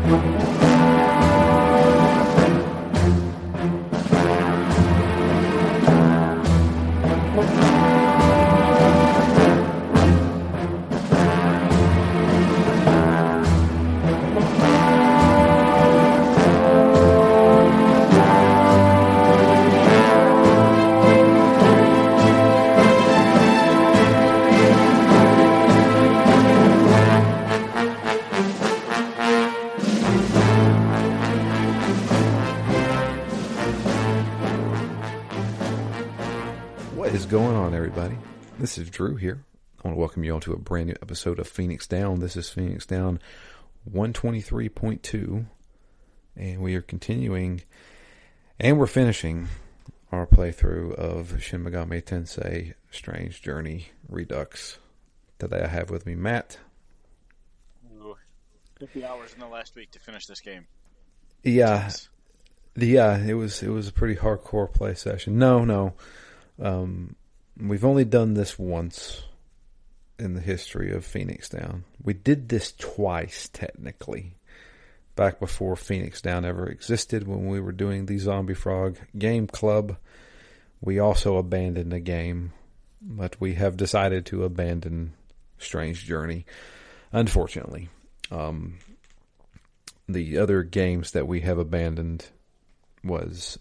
What is going on, everybody? This is Drew here. I want to welcome you all to a brand new episode of Phoenix Down. This is Phoenix Down 123.2, and we are continuing, and we're finishing our playthrough of Shin Megami Tensei Strange Journey Redux. Today I have with me Matt. Ooh, 50 hours in the last week to finish this game. Yeah, it was a pretty hardcore play session. No. We've only done this once in the history of Phoenix Down. We did this twice, technically, back before Phoenix Down ever existed when we were doing the Zombie Frog Game Club. We also abandoned a game, but we have decided to abandon Strange Journey, unfortunately. The other games that we have abandoned was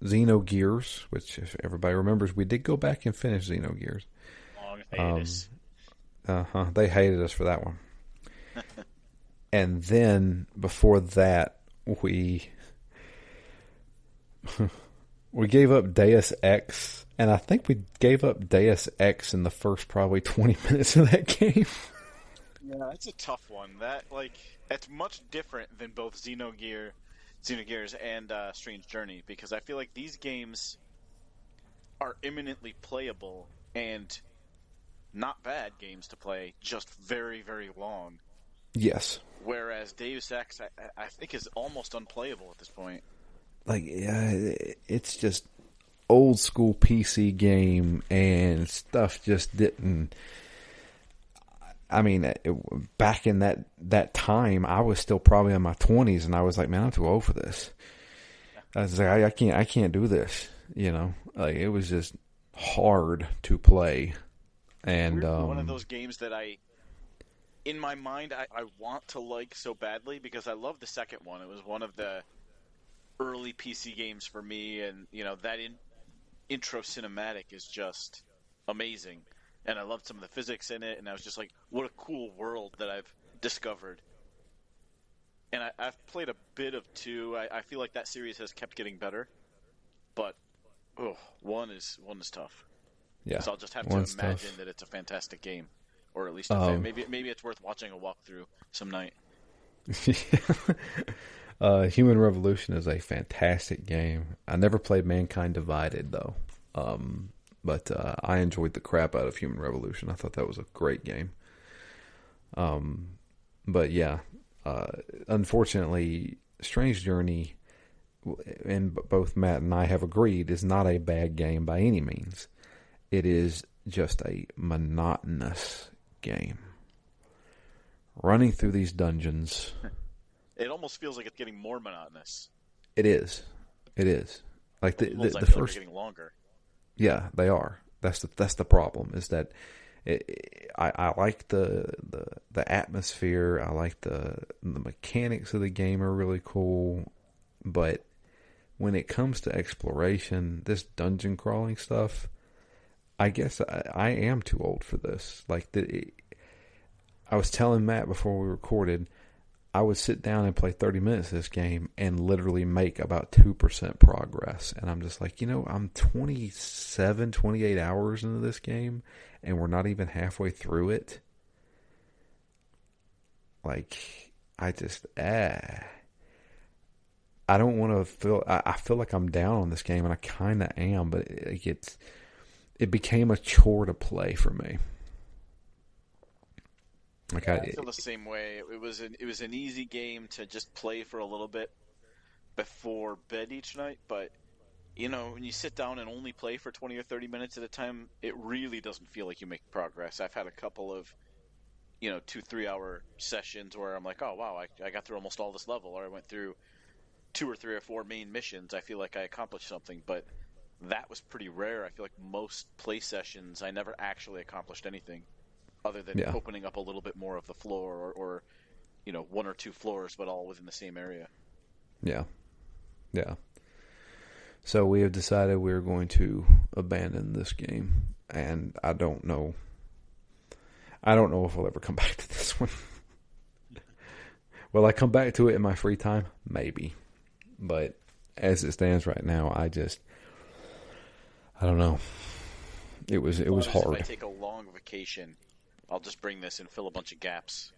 Xenogears, which, if everybody remembers, we did go back and finish Xenogears. Long hiatus. They hated us for that one. And then, before that, we gave up Deus Ex, and I think we gave up Deus Ex in the first probably 20 minutes of that game. Yeah, that's a tough one. That's much different than both Xenogears and Strange Journey, because I feel like these games are imminently playable and not bad games to play, just very, very long. Yes. Whereas Deus Ex, I think, is almost unplayable at this point. It's just old school PC game, and stuff just didn't. I mean, back in that time, I was still probably in my 20s, and I was like, man, I'm too old for this. I was like, I can't do this. You know, it was just hard to play. And one of those games that in my mind, I want to like so badly, because I love the second one. It was one of the early PC games for me, and that intro cinematic is just amazing. And I loved some of the physics in it, and I was just like, what a cool world that I've discovered. And I've played a bit of 2. I feel like that series has kept getting better. But, one is tough. Yeah. So I'll just have to imagine that it's a fantastic game. Or at least maybe it's worth watching a walkthrough some night. Human Revolution is a fantastic game. I never played Mankind Divided, though. But I enjoyed the crap out of Human Revolution. I thought that was a great game. But yeah, unfortunately, Strange Journey, and both Matt and I have agreed, is not a bad game by any means. It is just a monotonous game. Running through these dungeons. It almost feels like it's getting more monotonous. It is. Like the first are getting longer. Yeah, they are. That's the problem. Is that I like the atmosphere. I like the mechanics of the game are really cool, but when it comes to exploration, this dungeon crawling stuff, I guess I am too old for this. I was telling Matt before we recorded, I would sit down and play 30 minutes of this game and literally make about 2% progress. And I'm just like, I'm 28 hours into this game, and we're not even halfway through it. I don't want to feel, I feel like I'm down on this game, and I kind of am, but it became a chore to play for me. I feel the same way. It was an easy game to just play for a little bit before bed each night, but when you sit down and only play for 20 or 30 minutes at a time, it really doesn't feel like you make progress. I've had a couple of 2-3 hour sessions where I'm like, oh wow, I got through almost all this level, or I went through 2 or 3 or 4 main missions. I feel like I accomplished something, but that was pretty rare. I feel like most play sessions I never actually accomplished anything other than Yeah, opening up a little bit more of the floor, or 1 or 2 floors, but all within the same area. yeah, yeah. So we have decided we're going to abandon this game, and I don't know. I don't know if we'll ever come back to this one. Will I come back to it in my free time? Maybe, but as it stands right now, I don't know. It was If I hard. take a long vacation, I'll just bring this and fill a bunch of gaps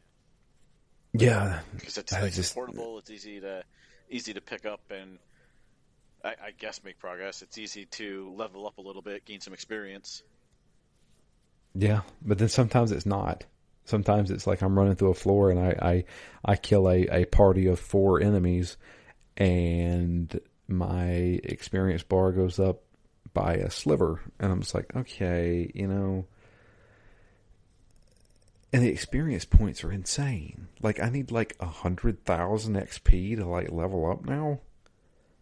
Yeah, because it's I nice and just portable. It's easy to pick up and I guess make progress. It's easy to level up a little bit, gain some experience. yeah, but then sometimes it's not. Sometimes it's like I'm running through a floor and I kill a party of 4 enemies and my experience bar goes up by a sliver and I'm just like, okay, and the experience points are insane. Like I need like 100,000 XP to like level up now.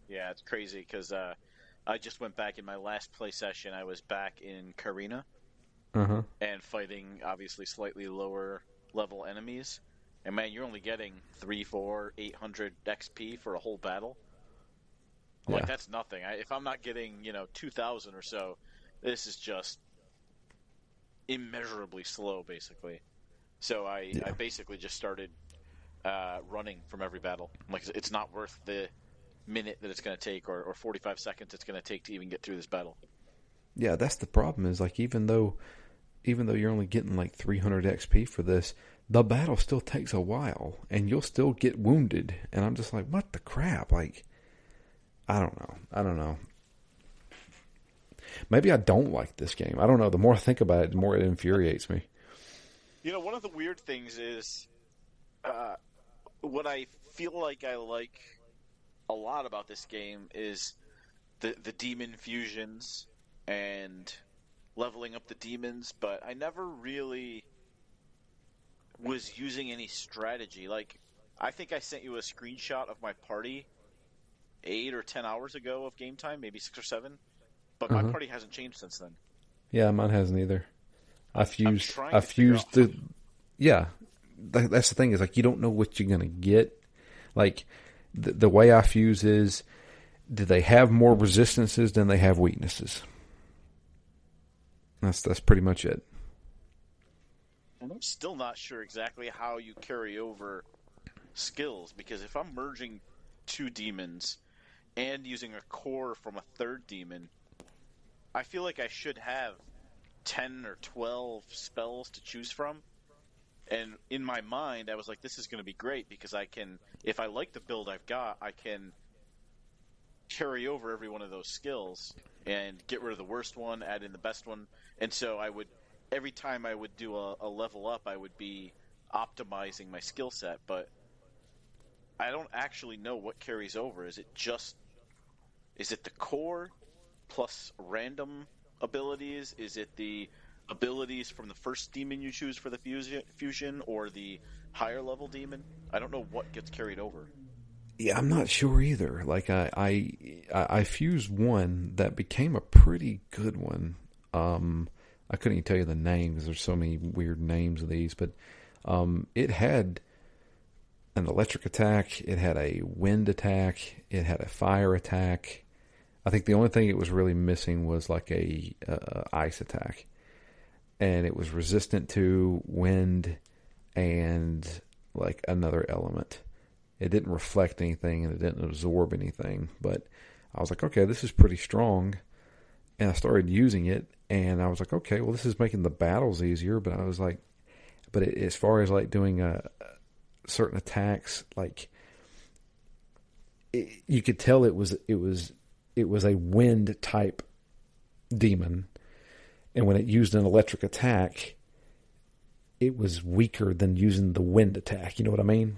Yeah, it's crazy because I just went back in my last play session. I was back in Karina Uh huh. and fighting obviously slightly lower level enemies. And man, you're only getting 3, 4, 800 XP for a whole battle. I'm like, Yeah. that's nothing. If I'm not getting 2,000 or so, this is just immeasurably slow, basically. So I Yeah. basically just started running from every battle. Like it's not worth the minute that it's going to take, or 45 seconds it's going to take to even get through this battle. Yeah, that's the problem is like even though you're only getting like 300 XP for this, the battle still takes a while and you'll still get wounded. And I'm just like, what the crap? Like, I don't know. I don't know. Maybe I don't like this game. I don't know. The more I think about it, the more it infuriates me. One of the weird things is uh, what I feel like I like a lot about this game is the demon fusions and leveling up the demons, but I never really was using any strategy. Like, I think I sent you a screenshot of my party 8 or 10 hours ago of game time, maybe 6 or 7. But my Uh-huh. party hasn't changed since then. Yeah, mine hasn't either. I I'm fused. trying I to figure out. fused the. Yeah, that's the thing is like you don't know what you're gonna get. Like the way I fuse is, do they have more resistances than they have weaknesses? That's pretty much it. And I'm still not sure exactly how you carry over skills, because if I'm merging 2 demons and using a core from a third demon, I feel like I should have 10 or 12 spells to choose from. And in my mind, I was like, this is going to be great because if I like the build I've got, I can carry over every one of those skills and get rid of the worst one, add in the best one. And so every time I would do a level up, I would be optimizing my skill set. But I don't actually know what carries over. Is it the core plus random abilities? Is it the abilities from the first demon you choose for the fusion, or the higher level demon? I don't know what gets carried over. Yeah, I'm not sure either. Like I fused one that became a pretty good one. I couldn't even tell you the name because there's so many weird names of these, but it had an electric attack, it had a wind attack, it had a fire attack. I think the only thing it was really missing was like a ice attack, and it was resistant to wind and like another element. It didn't reflect anything and it didn't absorb anything, but I was like, okay, this is pretty strong. And I started using it, and I was like, okay, well, this is making the battles easier. But I was like, as far as like doing certain attacks, like you could tell it was a wind type demon, and when it used an electric attack, it was weaker than using the wind attack. You know what I mean?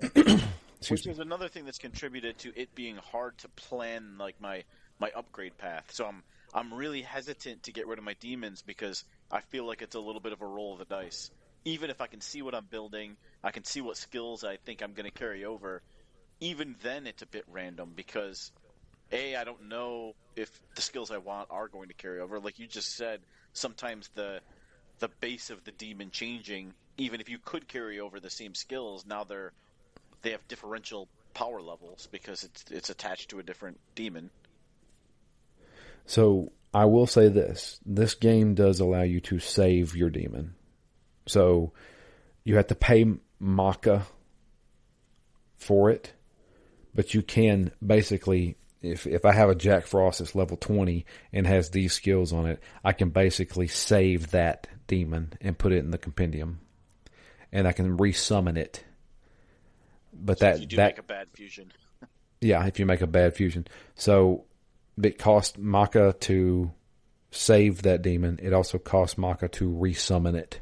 Excuse Which me. is another thing that's contributed to it being hard to plan like my upgrade path. So I'm really hesitant to get rid of my demons because I feel like it's a little bit of a roll of the dice. even if I can see what I'm building, I can see what skills I think I'm going to carry over. Even then, it's a bit random because I don't know if the skills I want are going to carry over. Like you just said, sometimes the base of the demon changing, even if you could carry over the same skills, now they have differential power levels because it's attached to a different demon. So I will say this: this game does allow you to save your demon. So you have to pay Maka for it, but you can basically, if I have a Jack Frost that's level 20 and has these skills on it, I can basically save that demon and put it in the compendium, and I can resummon it. But So if you do make a bad fusion, yeah, if you make a bad fusion, so it costs Maka to save that demon. It also costs Maka to resummon it.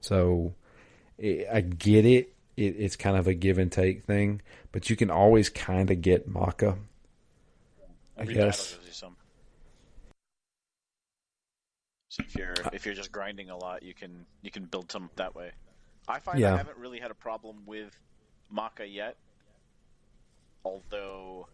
So I get it. It's kind of a give and take thing, but you can always kind of get Maka, I every battle guess. gives you some. So if you're just grinding a lot, you can build some that way. I find I Yeah, haven't really had a problem with Maka yet, although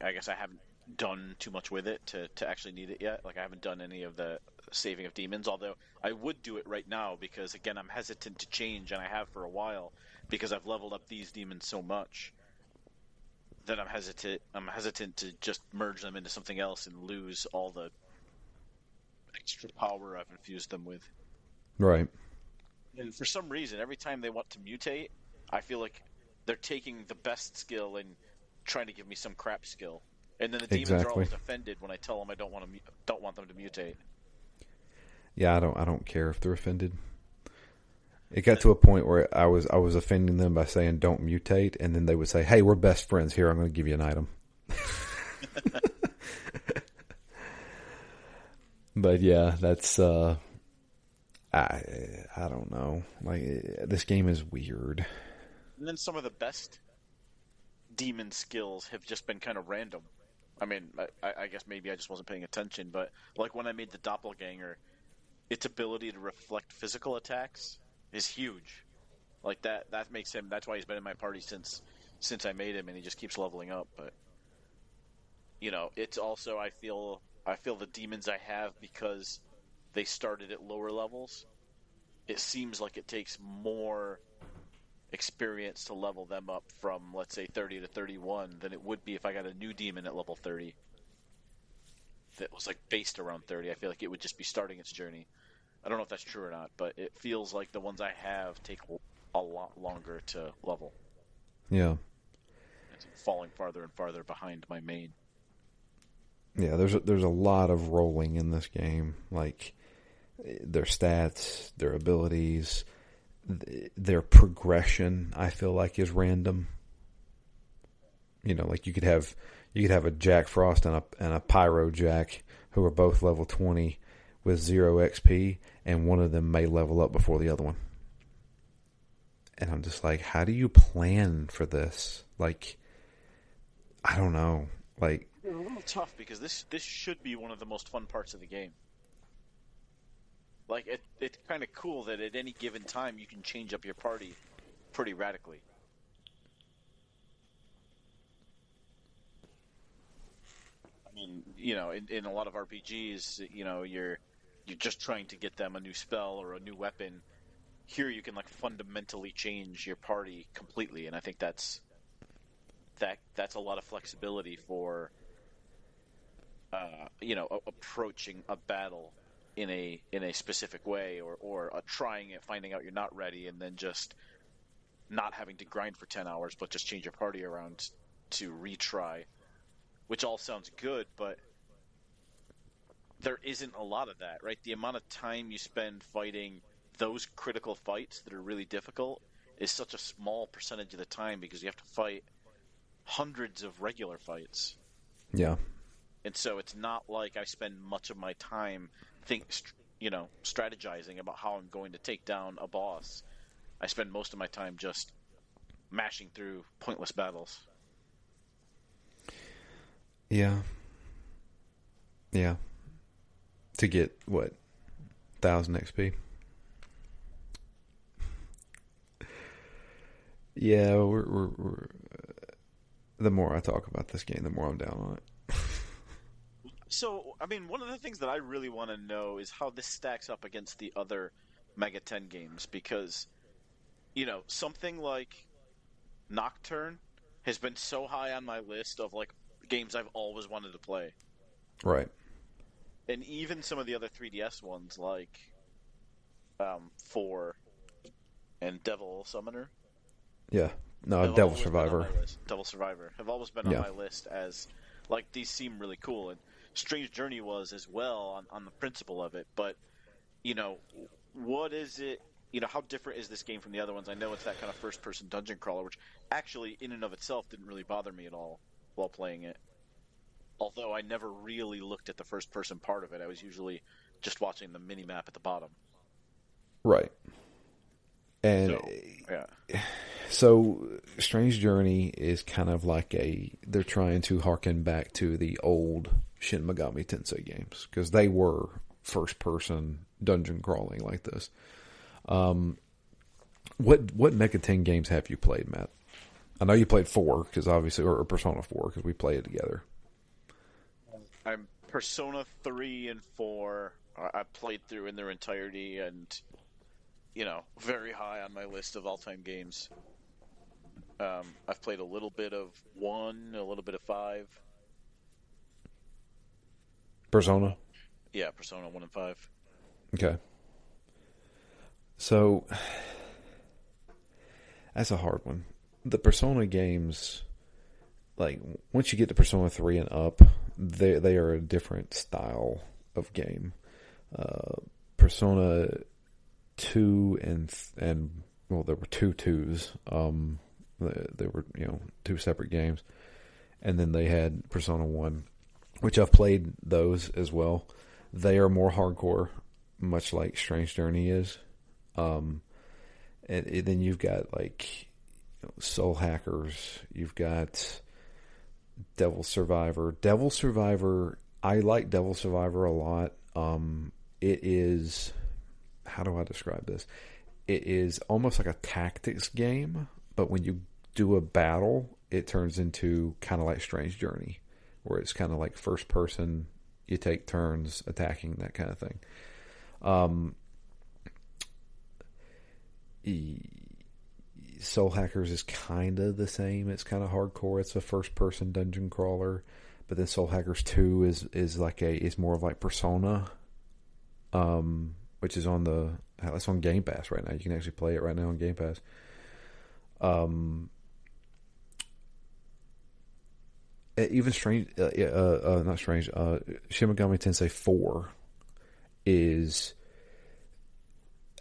I guess I haven't done too much with it to actually need it yet. Like I haven't done any of the saving of demons, although I would do it right now because again I'm hesitant to change, and I have for a while because I've leveled up these demons so much that I'm hesitant to just merge them into something else and lose all the extra power I've infused them with. right. And for some reason, every time they want to mutate, I feel like they're taking the best skill and trying to give me some crap skill. And then the demons are Exactly. always offended when I tell them I don't want them to mutate. Yeah, I don't care if they're offended. It got to a point where I was offending them by saying don't mutate, and then they would say, "Hey, we're best friends. Here, I'm going to give you an item." But yeah, that's I I don't know. Like this game is weird. And then some of the best demon skills have just been kind of random. I mean, I guess maybe I just wasn't paying attention, but like when I made the doppelganger, its ability to reflect physical attacks is huge. Like that makes him. That's why he's been in my party since I made him, and he just keeps leveling up. But it's also I feel the demons I have because they started at lower levels. It seems like it takes more experience to level them up from let's say 30 to 31 than it would be if I got a new demon at level 30 that was like based around 30. I feel like it would just be starting its journey. I don't know if that's true or not, but it feels like the ones I have take a lot longer to level. Yeah, It's falling farther and farther behind my main. yeah. There's a lot of rolling in this game. Like their stats, their abilities, their progression. I feel like is random. Like you could have a Jack Frost and a Pyro Jack who are both level 20 with 0 XP, and one of them may level up before the other one. And I'm just like, how do you plan for this? Like, I don't know. Like, It's a little tough because this should be one of the most fun parts of the game. Like it's kind of cool that at any given time you can change up your party pretty radically. I mean, in a lot of RPGs, you're just trying to get them a new spell or a new weapon. Here you can like fundamentally change your party completely, and I think that's a lot of flexibility for approaching a battle in a specific way, or trying it, finding out you're not ready, and then just not having to grind for 10 hours, but just change your party around to retry, which all sounds good, but there isn't a lot of that, right? The amount of time you spend fighting those critical fights that are really difficult is such a small percentage of the time because you have to fight hundreds of regular fights. yeah, And so it's not like I spend much of my time strategizing about how I'm going to take down a boss. I spend most of my time just mashing through pointless battles. yeah, yeah. To get what 1000 XP. Yeah, we're the more I talk about this game, the more I'm down on it. So, I mean, one of the things that I really want to know is how this stacks up against the other Mega 10 games because, something like Nocturne has been so high on my list of like games I've always wanted to play. Right. And even some of the other 3DS ones like 4 and Devil Summoner Yeah. No, have Devil always been on Survivor. my list. Devil Survivor have always been on Yeah. my list as like these seem really cool and Strange Journey was as well on the principle of it, but you know, what is it? How different is this game from the other ones? I know it's that kind of first-person dungeon crawler, which actually, in and of itself, didn't really bother me at all while playing it. Although I never really looked at the first-person part of it, I was usually just watching the mini-map at the bottom. Right. And So, yeah. so Strange Journey is kind of like they're trying to harken back to the old Shin Megami Tensei games because they were first person dungeon crawling like this. What Mega 10 games have you played, Matt? I know you played 4 because obviously, or Persona 4 because we played it together. I'm Persona 3 and 4. I played through in their entirety, and very high on my list of all-time games. I've played a little bit of 1, a little bit of 5. Persona? Yeah, Persona 1 and 5. Okay. So, that's a hard one. The Persona games, like, once you get to Persona 3 and up, they are a different style of game. Persona 2 and well, there were two twos. They were, 2 separate games. And then they had Persona 1, which I've played those as well. They are more hardcore, much like Strange Journey is. And then you've got like Soul Hackers. You've got Devil Survivor. Devil Survivor. I like Devil Survivor a lot. It is. How do I describe this? It is almost like a tactics game, but when you do a battle, it turns into kind of like Strange Journey, where it's kind of like first person. You take turns attacking, that kind of thing. Soul Hackers is kind of the same. It's kind of hardcore. It's a first person dungeon crawler, but then Soul Hackers 2 is more of like Persona, which is it's on Game Pass right now. You can actually play it right now on Game Pass. Even Strange, not Strange, Shin Megami Tensei 4 is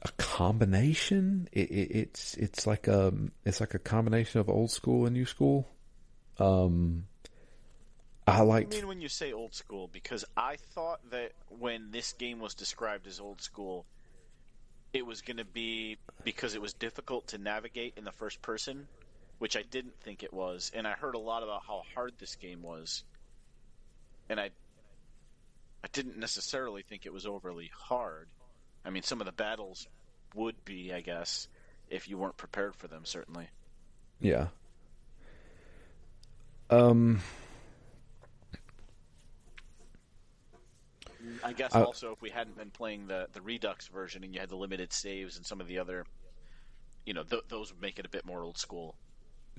a combination. It's like a combination of old school and new school. I liked. I mean, when you say old school, because I thought that when this game was described as old school, it was going to be because it was difficult to navigate in the first person, which I didn't think it was. And I heard a lot about how hard this game was, and I didn't necessarily think it was overly hard. I mean, some of the battles would be, I guess, if you weren't prepared for them, certainly. Yeah. I guess also if we hadn't been playing the Redux version and you had the limited saves and some of the other, those would make it a bit more old school.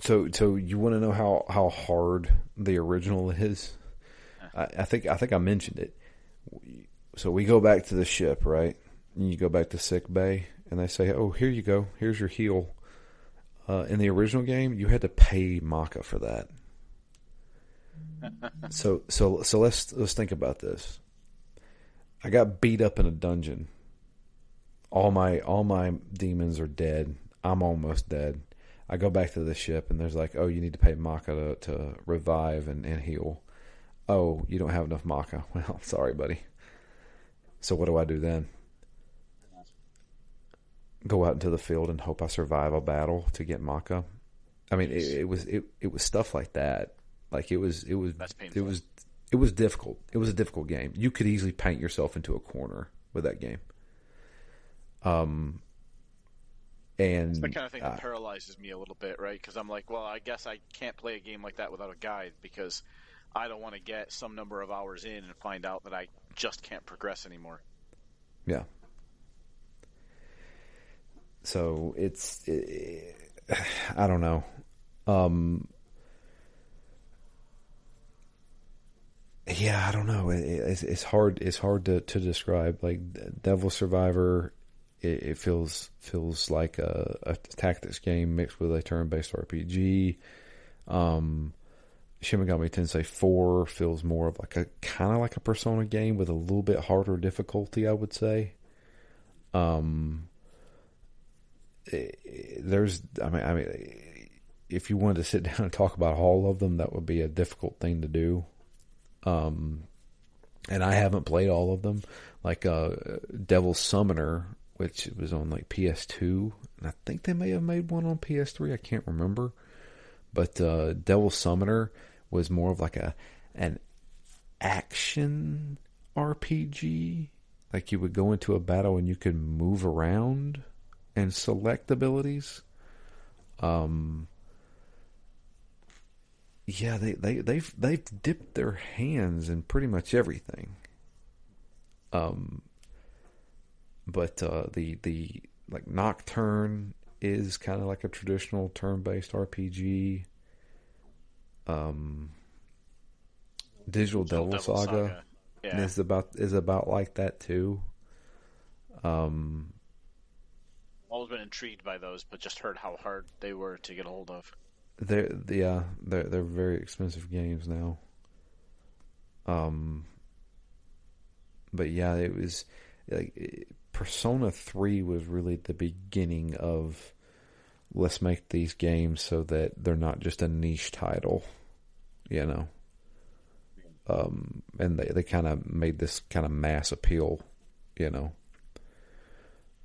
So you want to know how hard the original is? I think I mentioned it. So we go back to the ship, right? And you go back to sick bay, and they say, "Oh, here you go. Here's your heal." In the original game, you had to pay Maka for that. So let's think about this. I got beat up in a dungeon. All my demons are dead. I'm almost dead. I go back to the ship, and there's like, "Oh, you need to pay Maka to revive and heal." Oh, you don't have enough Maka. Well, sorry, buddy. So what do I do then? Go out into the field and hope I survive a battle to get Maka. I mean, it was stuff like that. Like it was That's painful. it was difficult. It was a difficult game. You could easily paint yourself into a corner with that game. Um, It's the and kind of thing that paralyzes me a little bit, right? Because I'm like, well, I guess I can't play a game like that without a guide because I don't want to get some number of hours in and find out that I just can't progress anymore. yeah, so I don't know. Um, yeah, I don't know. It's hard. It's hard to describe. Like Devil Survivor, it feels like a tactics game mixed with a turn-based RPG. Um, Shin Megami Tensei 4 feels more of like a kind of like a Persona game with a little bit harder difficulty, I would say. Um, there's, if you wanted to sit down and talk about all of them, that would be a difficult thing to do. Um, and I haven't played all of them. Like Devil Summoner, which was on like PS2, and I think they may have made one on PS3. I can't remember, but Devil Summoner was more of like an action RPG. Like you would go into a battle and you could move around and select abilities. Um, yeah, they've dipped their hands in pretty much everything. Um, but the like Nocturne is kind of like a traditional turn-based RPG. Um, Digital Digital Devil Devil Saga Saga. Yeah. is about like that too. Um, Always been intrigued by those, but just heard how hard they were to get a hold of. they're very expensive games now. Um, but yeah, it was like Persona 3 was really the beginning of let's make these games so that they're not just a niche title, you know. And they kind of made this kind of mass appeal, you know.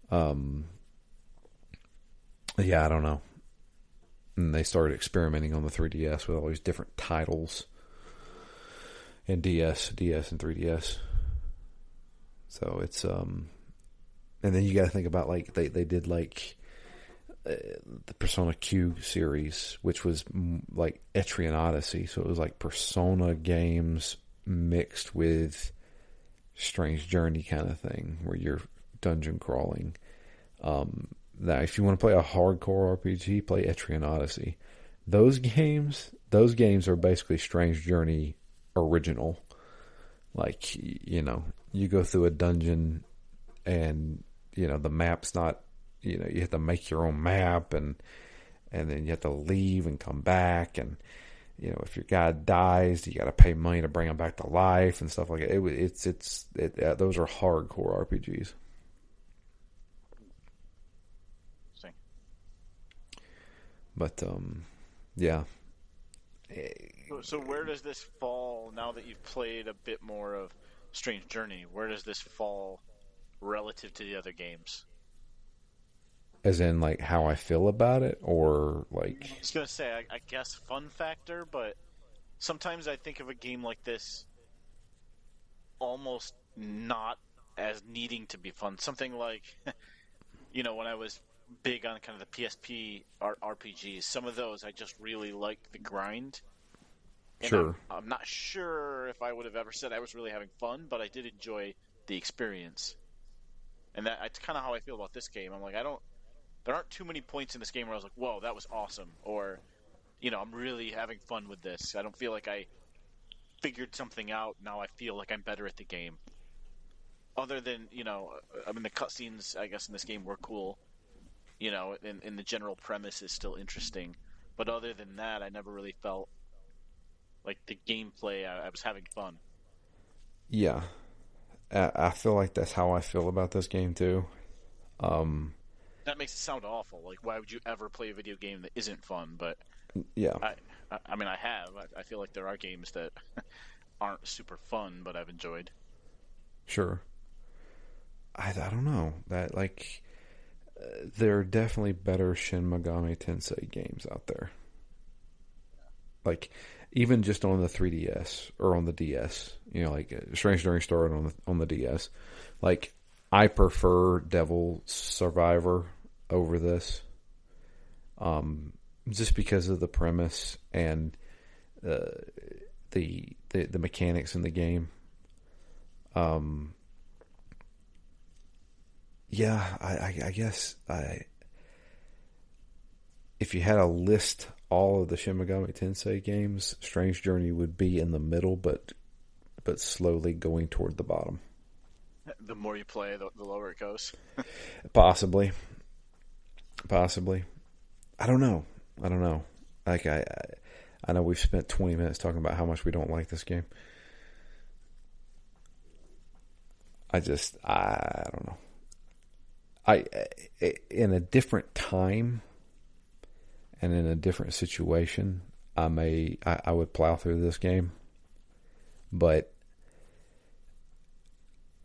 Um, yeah, I don't know. And they started experimenting on the 3DS with all these different titles and DS and 3DS. So it's and then you got to think about like they did like the Persona Q series, which was like Etrian Odyssey. So it was like Persona games mixed with Strange Journey kind of thing, where you're dungeon crawling. Now, if you want to play a hardcore RPG, play Etrian Odyssey. Those games are basically Strange Journey original. Like you go through a dungeon, and the map's not. You have to make your own map, and then you have to leave and come back, and if your guy dies, you got to pay money to bring him back to life and stuff like that. Those are hardcore RPGs. Interesting. But yeah, So where does this fall now that you've played a bit more of Strange Journey? Where does this fall relative to the other games? as in like how I feel about it, or like I was gonna say, I guess fun factor, but sometimes I think of a game like this almost not as needing to be fun. Something like, when I was big on kind of the PSP RPGs, some of those I just really liked the grind. And sure, I'm not sure if I would have ever said I was really having fun, but I did enjoy the experience. And that's kind of how I feel about this game. I'm like, there aren't too many points in this game where I was like, whoa, that was awesome. Or, I'm really having fun with this. I don't feel like I figured something out. Now I feel like I'm better at the game. Other than, the cutscenes, I guess, in this game were cool. And the general premise is still interesting. But other than that, I never really felt like the gameplay, I was having fun. yeah. I feel like that's how I feel about this game too. Um, That makes it sound awful. Like, why would you ever play a video game that isn't fun? But yeah, I have. I feel like there are games that aren't super fun, but I've enjoyed. sure. I don't know that like there are definitely better Shin Megami Tensei games out there. Like even just on the 3DS or on the DS, like Strange Journey started on the DS. Like I prefer Devil Survivor over this, just because of the premise and uh, the mechanics in the game. Um, yeah, I guess if you had to list all of the Shin Megami Tensei games, Strange Journey would be in the middle, but slowly going toward the bottom. The more you play, the lower it goes. Possibly, possibly. I don't know. I don't know. Like I know we've spent 20 minutes talking about how much we don't like this game. I don't know. I in a different time and in a different situation, I would plow through this game, but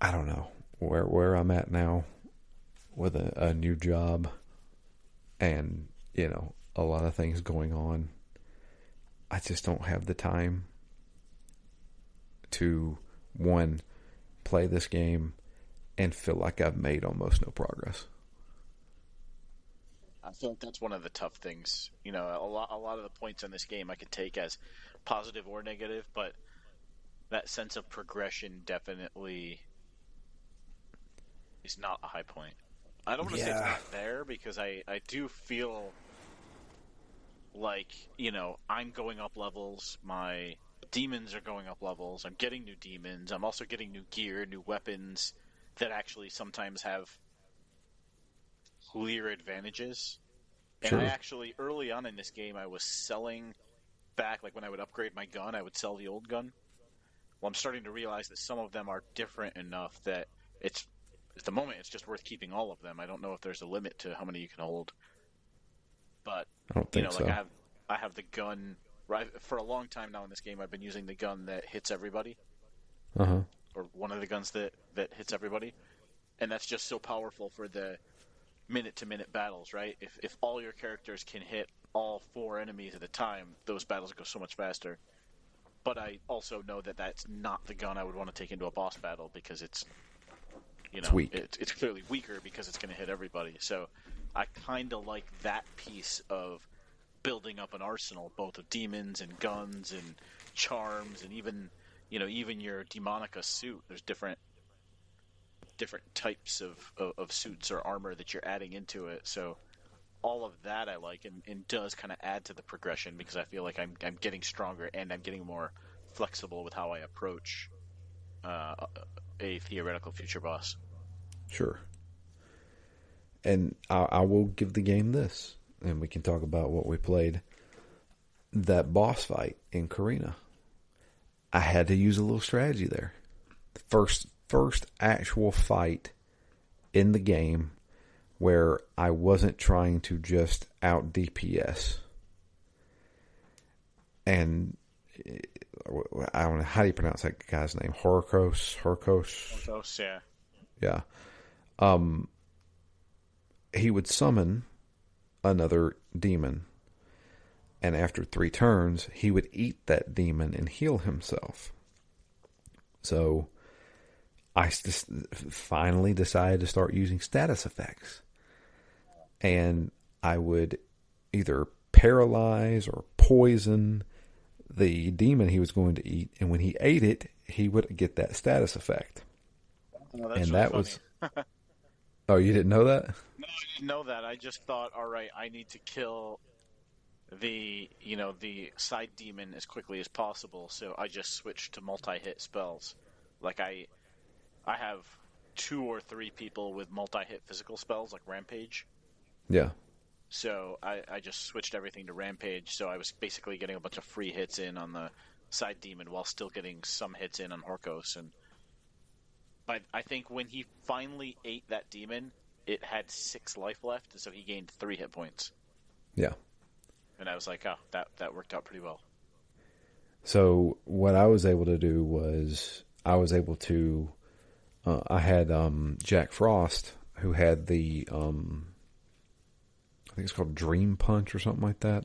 I don't know where I'm at now with a new job and a lot of things going on. I just don't have the time to one play this game and feel like I've made almost no progress. I feel like that's one of the tough things. A lot of the points in this game I could take as positive or negative, but that sense of progression definitely is not a high point. I don't want to say it's Yeah, not there because I do feel like, I'm going up levels. My demons are going up levels. I'm getting new demons. I'm also getting new gear, new weapons that actually sometimes have clear advantages. And I sure, actually, early on in this game, I was selling back, like when I would upgrade my gun, I would sell the old gun. Well, I'm starting to realize that some of them are different enough that it's, at the moment, it's just worth keeping all of them. I don't know if there's a limit to how many you can hold. But, I don't think like so. I have the gun, right? For a long time now in this game, I've been using the gun that hits everybody, Uh huh. or one of the guns that hits everybody. And that's just so powerful for the minute to minute battles, right? If all your characters can hit all four enemies at a time, those battles go so much faster. But I also know that that's not the gun I would want to take into a boss battle because it's It's weak. it's clearly weaker because it's going to hit everybody. So I kind of like that piece of building up an arsenal, both of demons and guns and charms, and even your Demonica suit. There's different types of suits or armor that you're adding into it. So all of that I like and does kind of add to the progression because I feel like I'm getting stronger and I'm getting more flexible with how I approach uh, a theoretical future boss. Sure. And I will give the game this, and we can talk about what we played. That boss fight in Karina, I had to use a little strategy there. First actual fight in the game where I wasn't trying to just out DPS. And I don't know, how do you pronounce that guy's name? Horkos. Orthos, yeah. Yeah. Um, he would summon another demon, and after 3 turns, he would eat that demon and heal himself. So I just finally decided to start using status effects, and I would either paralyze or poison the demon he was going to eat, and when he ate it, he would get that status effect. Oh, that's And really that funny. was, oh, you didn't know that? No, I didn't know that. I just thought, all right, I need to kill the side demon as quickly as possible. So I just switched to multi-hit spells. Like I have 2 or 3 people with multi-hit physical spells like Rampage. Yeah. So I just switched everything to Rampage. So I was basically getting a bunch of free hits in on the side demon while still getting some hits in on Horkos. But I think when he finally ate that demon, it had 6 life left, so he gained 3 hit points. Yeah. And I was like, oh, that worked out pretty well. So what I was able to do was I was able to I had Jack Frost who had the I think it's called Dream Punch or something like that,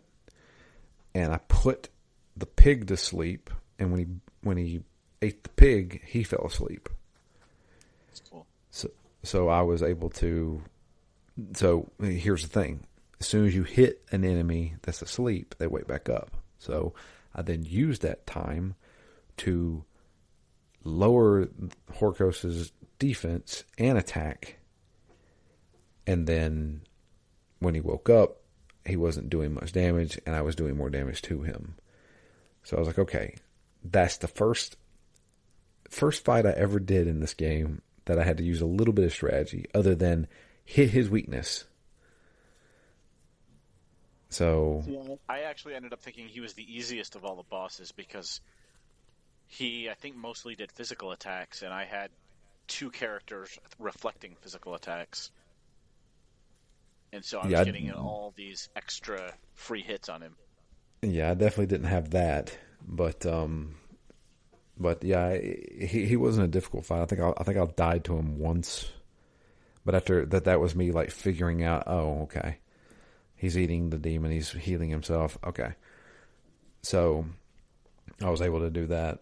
and I put the pig to sleep, and when he ate the pig, he fell asleep. It's cool. So So I was able to. So here's the thing: as soon as you hit an enemy that's asleep, they wake back up. So I then used that time to lower Horkos's defense and attack. And then when he woke up, he wasn't doing much damage, and I was doing more damage to him. So I was like, okay, that's the first fight I ever did in this game that I had to use a little bit of strategy other than hit his weakness. So I actually ended up thinking he was the easiest of all the bosses because he, I think, mostly did physical attacks, and I had 2 characters reflecting physical attacks. And so I was getting all these extra free hits on him. Yeah, I definitely didn't have that, but yeah, he wasn't a difficult fight. I think I died to him once, but after that was me like figuring out, oh, okay, he's eating the demon, he's healing himself. Okay, so I was able to do that.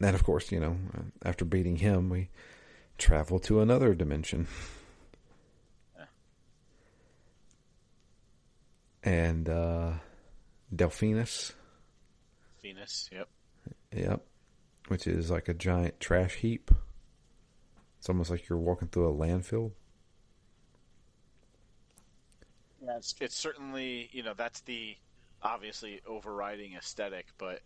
And of course, after beating him, we traveled to another dimension. And Delphinus. Yep. Yep. Which is like a giant trash heap. It's almost like you're walking through a landfill. Yeah, it's certainly, that's the obviously overriding aesthetic, but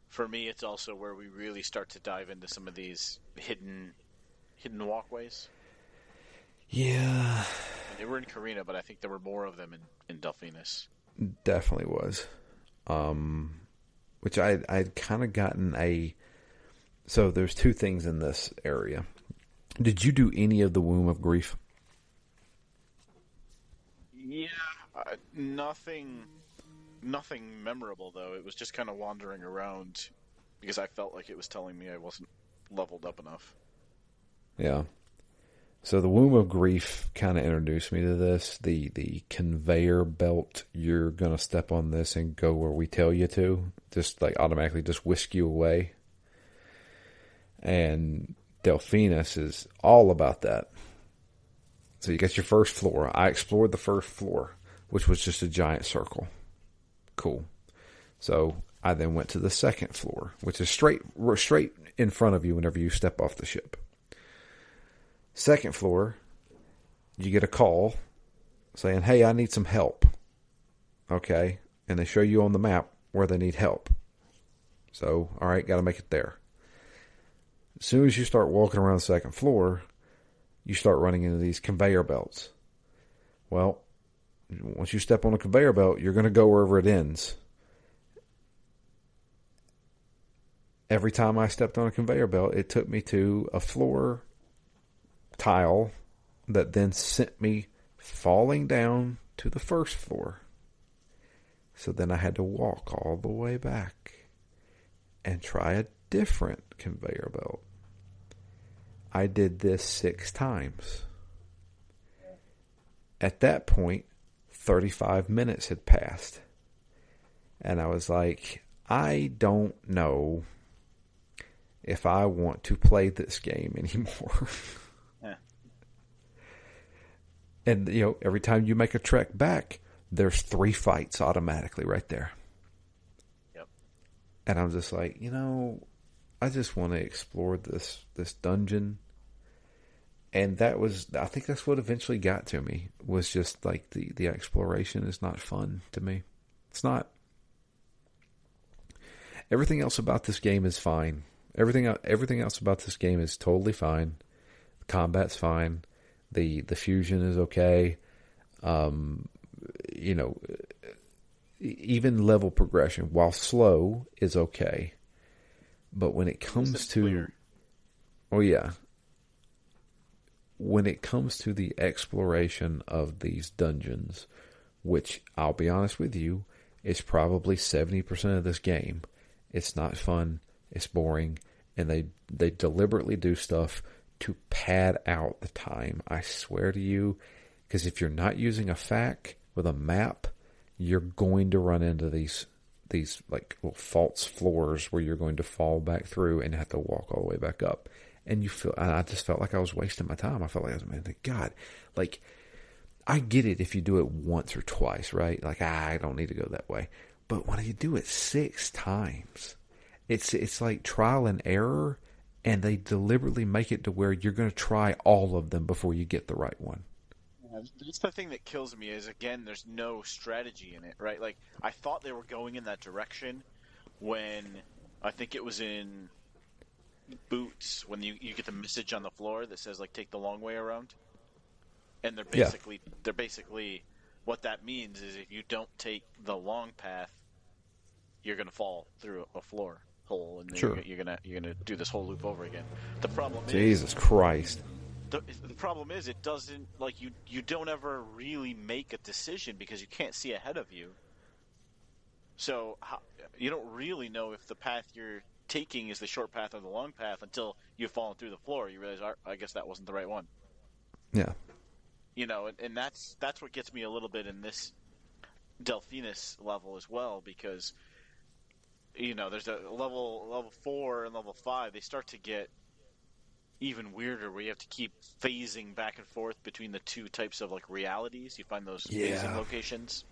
for me, it's also where we really start to dive into some of these hidden walkways. Yeah. And they were in Carina, but I think there were more of them in Delphinus. Definitely was. Which I'd kind of gotten so there's 2 things in this area. Did you do any of the Womb of Grief? Yeah, nothing memorable though. It was just kind of wandering around because I felt like it was telling me I wasn't leveled up enough. Yeah. So the Womb of Grief kind of introduced me to this. The conveyor belt, you're going to step on this and go where we tell you to. Just like automatically just whisk you away. And Delphinus is all about that. So you got your first floor. I explored the first floor, which was just a giant circle. Cool. So I then went to the second floor, which is straight in front of you whenever you step off the ship. Second floor, you get a call saying, hey, I need some help. Okay. And they show you on the map where they need help. So, all right, got to make it there. As soon as you start walking around the second floor, you start running into these conveyor belts. Well, once you step on a conveyor belt, you're going to go wherever it ends. Every time I stepped on a conveyor belt, it took me to a floor tile that then sent me falling down to the first floor. So then I had to walk all the way back and try a different conveyor belt. I did this 6 times. At that point, 35 minutes had passed. And I was like, I don't know if I want to play this game anymore. And, every time you make a trek back, there's 3 fights automatically right there. Yep. And I'm just like, I just want to explore this dungeon. And I think that's what eventually got to me, was just like the exploration is not fun to me. It's not. Everything else about this game is fine. Everything else about this game is totally fine. The combat's fine. The fusion is okay. Even level progression, while slow, is okay. But when it comes to... clear. Oh, yeah. When it comes to the exploration of these dungeons, which, I'll be honest with you, is probably 70% of this game, it's not fun, it's boring, and they deliberately do stuff to pad out the time. I swear to you, because if you're not using a FAQ with a map, you're going to run into these like little false floors where you're going to fall back through and have to walk all the way back up. and I just felt like I was wasting my time. I felt like I was, man, God, like, I get it if you do it once or twice, right? Like, I don't need to go that way. But when you do it 6 times, it's like trial and error, and they deliberately make it to where you're going to try all of them before you get the right one. That's the thing that kills me is, again, there's no strategy in it, right? Like, I thought they were going in that direction when I think it was in Boots, when you get the message on the floor that says, like, take the long way around. And Yeah, they're basically what that means is if you don't take the long path, you're going to fall through a floor hole, and then sure. you're gonna do this whole loop over again. The problem is Jesus Christ. the problem is it doesn't, like, you don't ever really make a decision because you can't see ahead of you. So you don't really know if the path you're taking is the short path or the long path until you've fallen through the floor. You realize, I guess that wasn't the right one. Yeah, And that's what gets me a little bit in this Delphinus level as well, because there's a level 4 and level 5. They start to get even weirder, where you have to keep phasing back and forth between the two types of, like, realities. You find those phasing yeah, locations.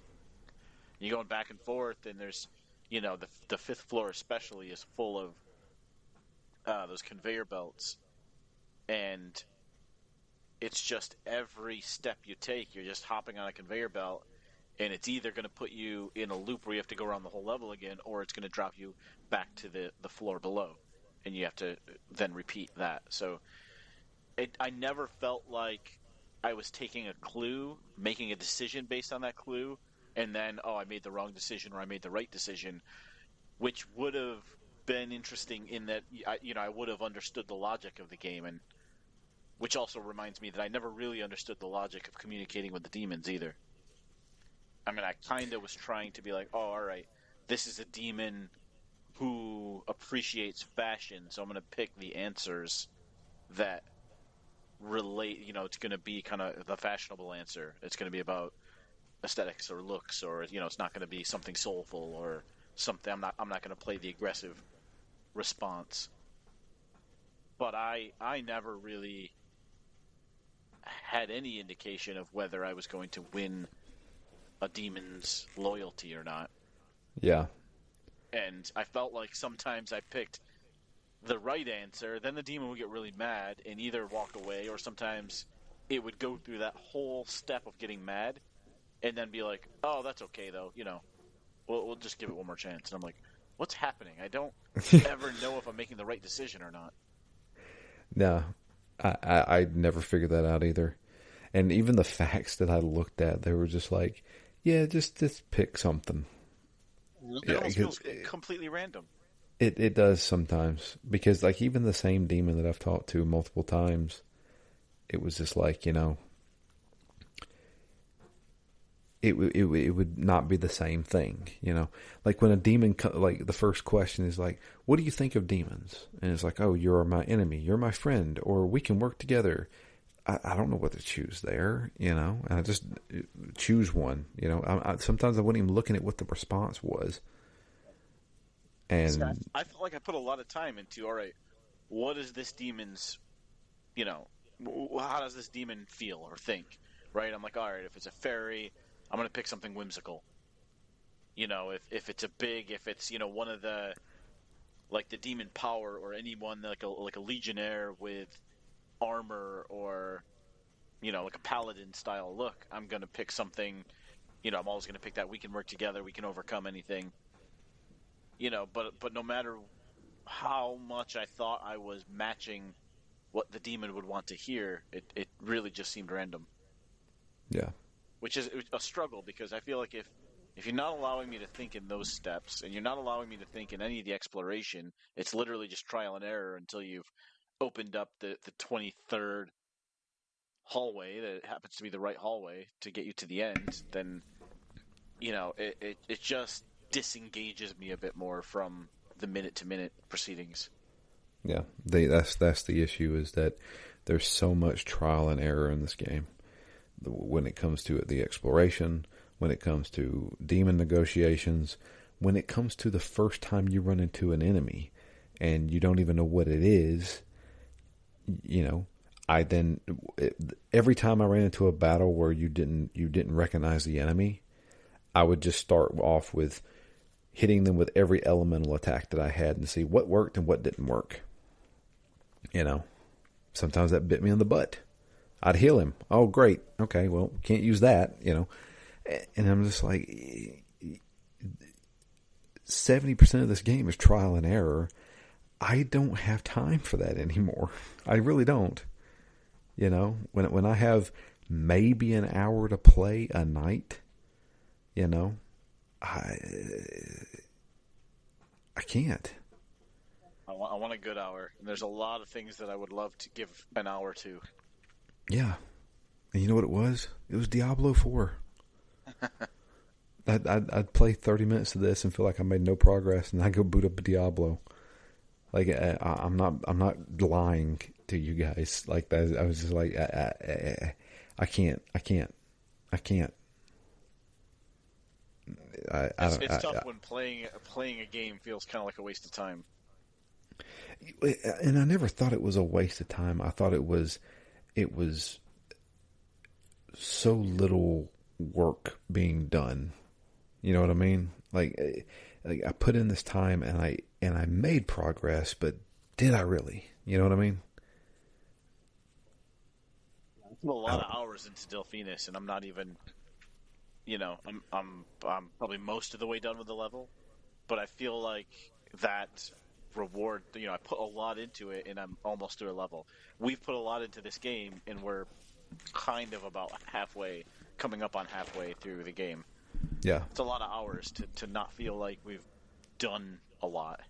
You're going back and forth, and there's the fifth floor especially is full of those conveyor belts, and it's just every step you take, you're just hopping on a conveyor belt, and it's either going to put you in a loop where you have to go around the whole level again, or it's going to drop you back to the floor below, and you have to then repeat that. So I never felt like I was taking a clue, making a decision based on that clue, and then, oh, I made the wrong decision or I made the right decision, which would have been interesting in that I would have understood the logic of the game, and which also reminds me that I never really understood the logic of communicating with the demons either. I mean, I kind of was trying to be like, oh, all right, this is a demon who appreciates fashion, so I'm going to pick the answers that relate. It's going to be kind of the fashionable answer. It's going to be about aesthetics or looks, or it's not going to be something soulful or something. I'm not going to play the aggressive response. But I never really had any indication of whether I was going to win a demon's loyalty or not. yeah, And I felt like sometimes I picked the right answer, then the demon would get really mad and either walk away, or sometimes it would go through that whole step of getting mad and then be like, oh, that's okay, though. We'll just give it one more chance. And I'm like, what's happening? I don't ever know if I'm making the right decision or not. no, I never figured that out either. And even the facts that I looked at, they were just like, yeah, just pick something. It Yeah, almost feels completely random. it does sometimes, because like even the same demon that I've talked to multiple times, it was just like, it would not be the same thing, like when a demon like the first question is like, what do you think of demons? And it's like, oh, you're my enemy, you're my friend, or we can work together. I don't know what to choose there, and I just choose one. Sometimes I wasn't even looking at what the response was. See, And I felt like I put a lot of time into, all right, what is this demon's, how does this demon feel or think, right? I'm like, all right, if it's a fairy, I'm going to pick something whimsical. If it's if it's, one of the, like the demon power, or anyone like a legionnaire with armor, or like a paladin style look, I'm going to pick something. I'm always going to pick that we can work together, we can overcome anything. But no matter how much I thought I was matching what the demon would want to hear, it really just seemed random, yeah, which is a struggle, because I feel like if you're not allowing me to think in those steps, and you're not allowing me to think in any of the exploration, it's literally just trial and error until you've opened up the 23rd hallway that happens to be the right hallway to get you to the end, then it just disengages me a bit more from the minute to minute proceedings. yeah. That's the issue, is that there's so much trial and error in this game when it comes to the exploration, when it comes to demon negotiations, when it comes to the first time you run into an enemy and you don't even know what it is. you know, I then every time I ran into a battle where you didn't recognize the enemy, I would just start off with hitting them with every elemental attack that I had and see what worked and what didn't work. You know, sometimes that bit me in the butt. I'd heal him. Oh, great. Okay, well, can't use that. And I'm just like, 70% of this game is trial and error. I don't have time for that anymore. I really don't. When I have maybe an hour to play a night, you know, I I can't. I want a good hour. And there's a lot of things that I would love to give an hour to. Yeah. And you know what it was? It was Diablo 4. I'd play 30 minutes of this and feel like I made no progress, and I'd go boot up a Diablo. Like I'm not lying to you guys. Like that, I was just like I can't. It's tough when playing a game feels kind of like a waste of time. And I never thought it was a waste of time. I thought it was so little work being done. You know what I mean? Like I put in this time and I made progress, but did I really? You know what I mean? I put a lot of hours into Delphinus, and I'm not even, I'm probably most of the way done with the level, but I feel like that reward, I put a lot into it, and I'm almost through a level. We've put a lot into this game, and we're kind of about halfway, coming up on halfway through the game. Yeah. It's a lot of hours to not feel like we've done a lot.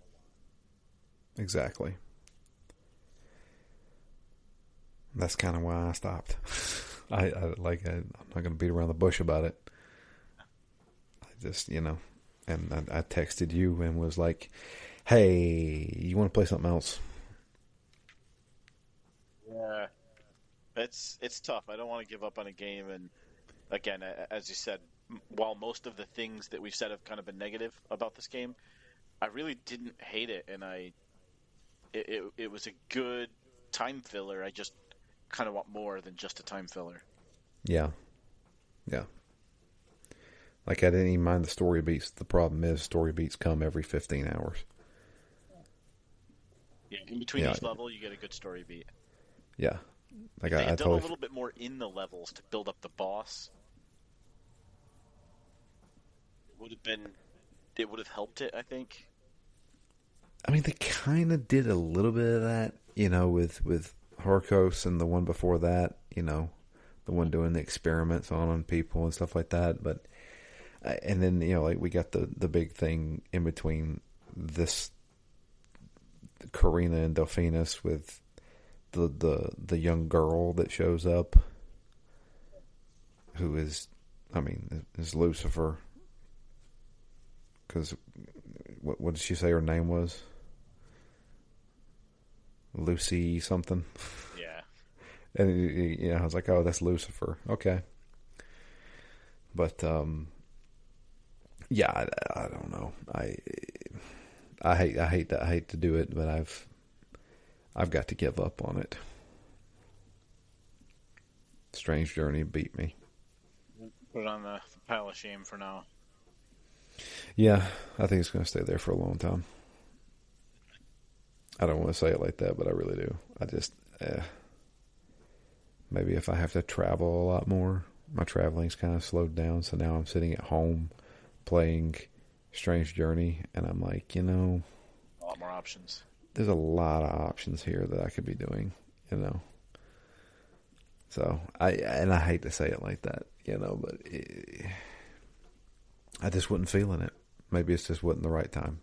Exactly. That's kind of why I stopped. I'm not going to beat around the bush about it. I just, and I texted you and was like, hey, you want to play something else? Yeah. It's tough. I don't want to give up on a game, and again, as you said, while most of the things that we've said have kind of been negative about this game, I really didn't hate it, and it was a good time filler. I just kind of want more than just a time filler. Yeah. Yeah. Like, I didn't even mind the story beats. The problem is story beats come every 15 hours. Yeah, in between each level, you get a good story beat. Yeah. Like, if they I had done totally... a little bit more in the levels to build up the boss, it would have helped it, I think. I mean, they kind of did a little bit of that, with Horkos and the one before that, the one doing the experiments on people and stuff like that. But, and then, like we got the big thing in between this Karina and Delphinus with the young girl that shows up, who is, is Lucifer. Because what did she say her name was? Lucy something. Yeah. And I was like, oh, that's Lucifer. Okay. But yeah, I don't know. I hate to do it, but I've got to give up on it. Strange Journey beat me. Put it on the pile of shame for now. Yeah, I think it's going to stay there for a long time. I don't want to say it like that, but I really do. I just, maybe if I have to travel a lot more, my traveling's kind of slowed down. So now I'm sitting at home playing Strange Journey, and I'm like, A lot more options. There's a lot of options here that I could be doing, So I hate to say it like that, but I just wasn't feeling it. Maybe it's just wasn't the right time.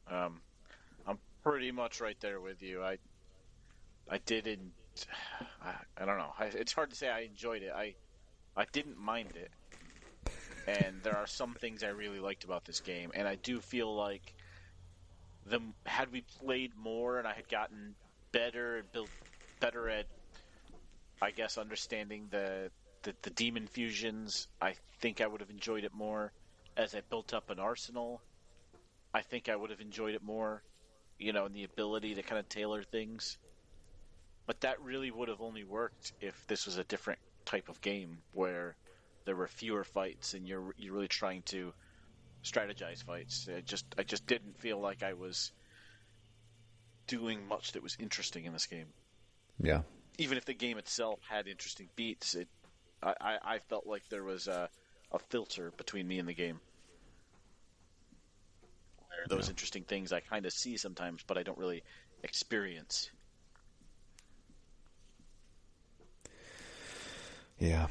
I'm pretty much right there with you. I didn't. I don't know. It's hard to say I enjoyed it. I didn't mind it, and there are some things I really liked about this game, and I do feel like had we played more and I had gotten better and built better at, I guess, understanding the demon fusions, I think I would have enjoyed it more. As I built up an arsenal, I think I would have enjoyed it more. and the ability to kind of tailor things. But that really would have only worked if this was a different type of game where there were fewer fights and you're really trying to strategize fights. I just didn't feel like I was doing much that was interesting in this game. Yeah, Even if the game itself had interesting beats, I felt like there was a filter between me and the game where yeah, those interesting things I kind of see sometimes, but I don't really experience. yeah.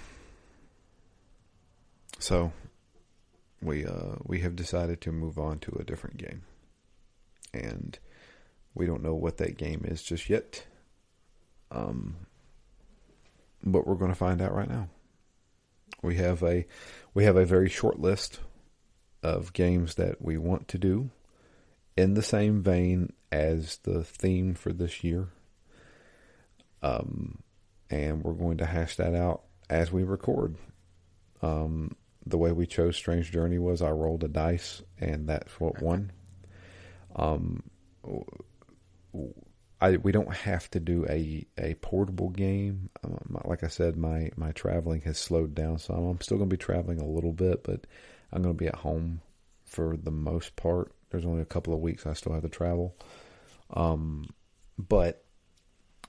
So we have decided to move on to a different game, and we don't know what that game is just yet. But we're going to find out right now. We have a very short list of games that we want to do in the same vein as the theme for this year. And we're going to hash that out as we record. The way we chose Strange Journey was I rolled a dice, and that's what won. We don't have to do a portable game. Like I said, my traveling has slowed down some. I'm still going to be traveling a little bit, but I'm going to be at home for the most part. There's only a couple of weeks I still have to travel. But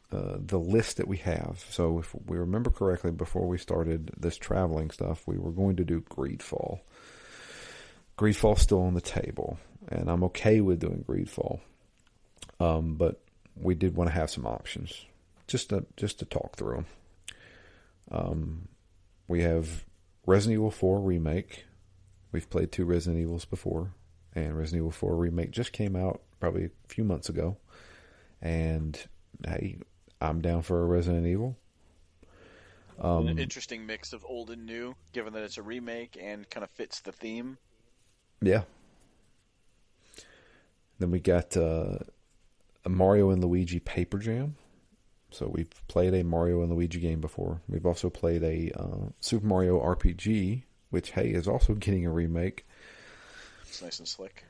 the list that we have, so if we remember correctly, before we started this traveling stuff, we were going to do Greedfall. Greedfall's still on the table, and I'm okay with doing Greedfall. But we did want to have some options, just to talk through them. We have Resident Evil 4 Remake. We've played 2 Resident Evils before, and Resident Evil 4 Remake just came out probably a few months ago. And hey, I'm down for a Resident Evil. An interesting mix of old and new, given that it's a remake and kind of fits the theme. Yeah. Then we got a Mario and Luigi Paper Jam. So we've played a Mario and Luigi game before. We've also played a Super Mario RPG, which, hey, is also getting a remake. It's nice and slick.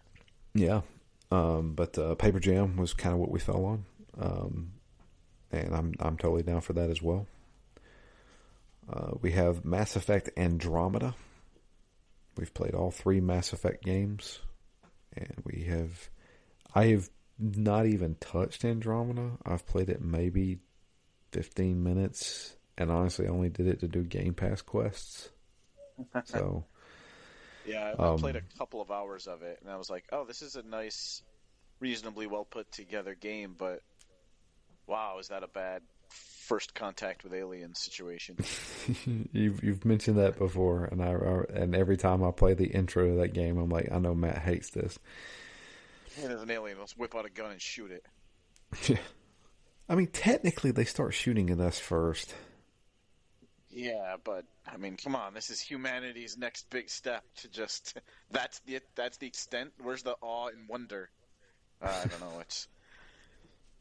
Yeah. But Paper Jam was kind of what we fell on. And I'm totally down for that as well. We have Mass Effect Andromeda. We've played all 3 Mass Effect games. And I have not even touched Andromeda. I've played it maybe 15 minutes, and honestly only did it to do Game Pass quests. So Yeah, I played a couple of hours of it, and I was like, oh, this is a nice, reasonably well put together game, but wow, is that a bad first contact with aliens situation? you've mentioned that before, and every time I play the intro to that game, I'm like, I know Matt hates this. And there's an alien, let's whip out a gun and shoot it. I mean, technically, they start shooting at us first. Yeah, but I mean, come on, this is humanity's next big step to just that's the extent. Where's the awe and wonder? I don't know.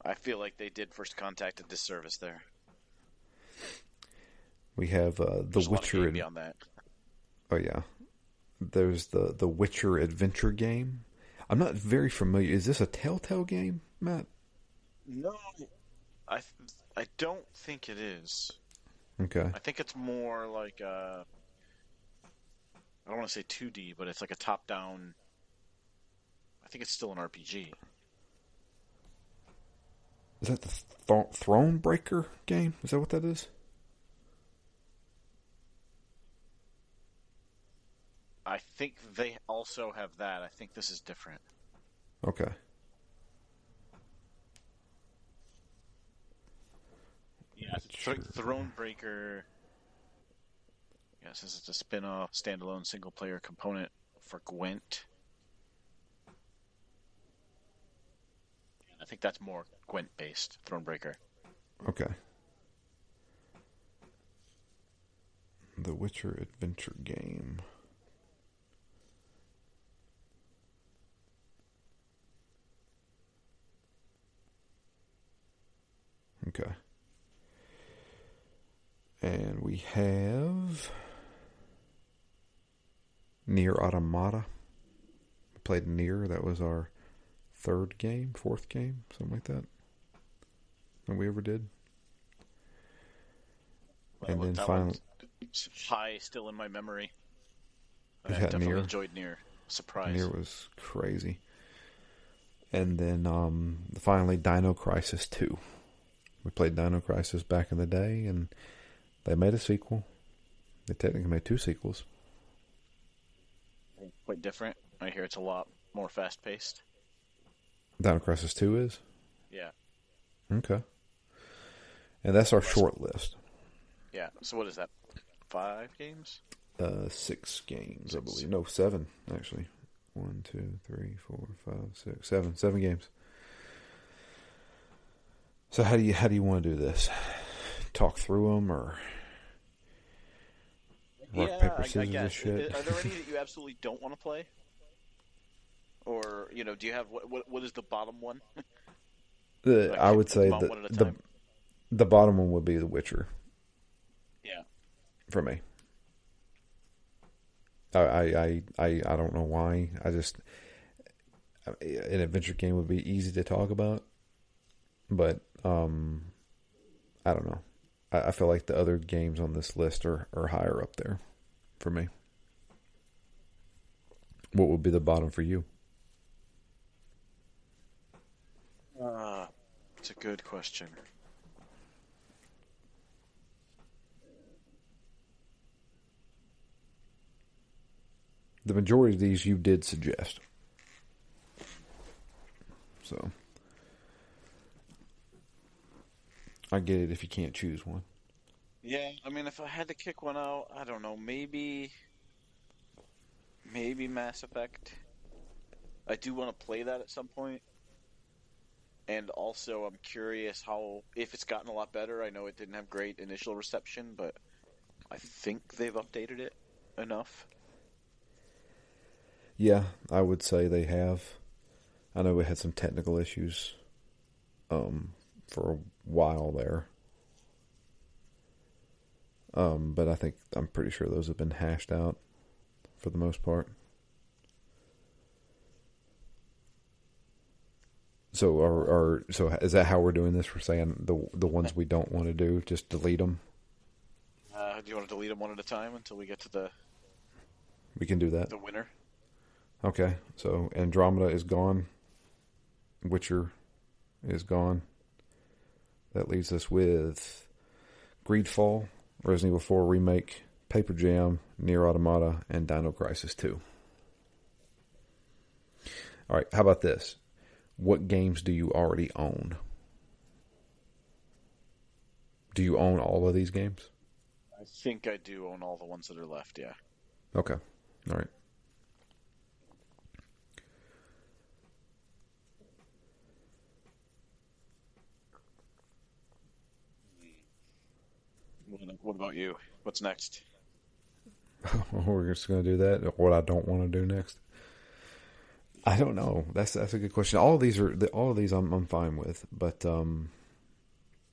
I feel like they did First Contact a disservice there. We have There's a lot of game beyond that. Oh yeah, there's the Witcher adventure game. I'm not very familiar. Is this a Telltale game, Matt? No, I I don't think it is. Okay. I think it's more like I don't want to say 2D, but it's like a top-down. I think it's still an RPG. Is that the Throne Breaker game? Is that what that is? I think they also have that. I think this is different. Okay. Yeah, it's like Thronebreaker. Yes, this is a spin-off, standalone single-player component for Gwent. I think that's more Gwent-based, Thronebreaker. Okay. The Witcher adventure game. Okay. And we have Nier Automata. We played Nier. That was our third game, fourth game, something like that we ever did. And then That finally, one's high still in my memory. I yeah, definitely near enjoyed Near. near Surprise. was crazy. And then finally, Dino Crisis 2. We played Dino Crisis back in the day, and they made a sequel. They technically made two sequels. Quite different. I hear it's a lot more fast paced. Dino Crisis 2 is? Yeah. Okay. And that's our Less. short list. Yeah. So what is that? 5 games? 6 games, I Six. believe. No, 7, actually. 1, 2, 3, 4, 5, 6, 7. 7 games. So how do you want to do this? Talk through them or rock Yeah, paper I scissors this guess. shit? Are there any that you absolutely don't want to play? Or, do you have what is the bottom one? I I can would pick say them out that one at a the time. the bottom one would be The Witcher Yeah. for me. I don't know why. An adventure game would be easy to talk about, but I don't know. I feel like the other games on this list are higher up there for me. What would be the bottom for you? It's a good question. The majority of these you did suggest, so I get it if you can't choose one. Yeah, I mean, if I had to kick one out, I don't know, maybe Mass Effect. I do want to play that at some point, and also I'm curious how if it's gotten a lot better. I know it didn't have great initial reception, but I think they've updated it enough. Yeah, I would say they have. I know we had some technical issues for a while there. But I'm pretty sure those have been hashed out for the most part. So is that how we're doing this? We're saying the ones we don't want to do, just delete them. Do you want to delete them one at a time until we get to We can do that. the winner? Okay. So Andromeda is gone. Witcher is gone. That leaves us with Greedfall, Resident Evil 4 Remake, Paper Jam, Nier Automata, and Dino Crisis 2. All right. How about this? What games do you already own? Do you own all of these games? I think I do own all the ones that are left. Yeah. Okay. All right. What about you? What's next? We're just going to do that. What I don't want to do next. I don't know. That's a good question. All of these I'm fine with, but let's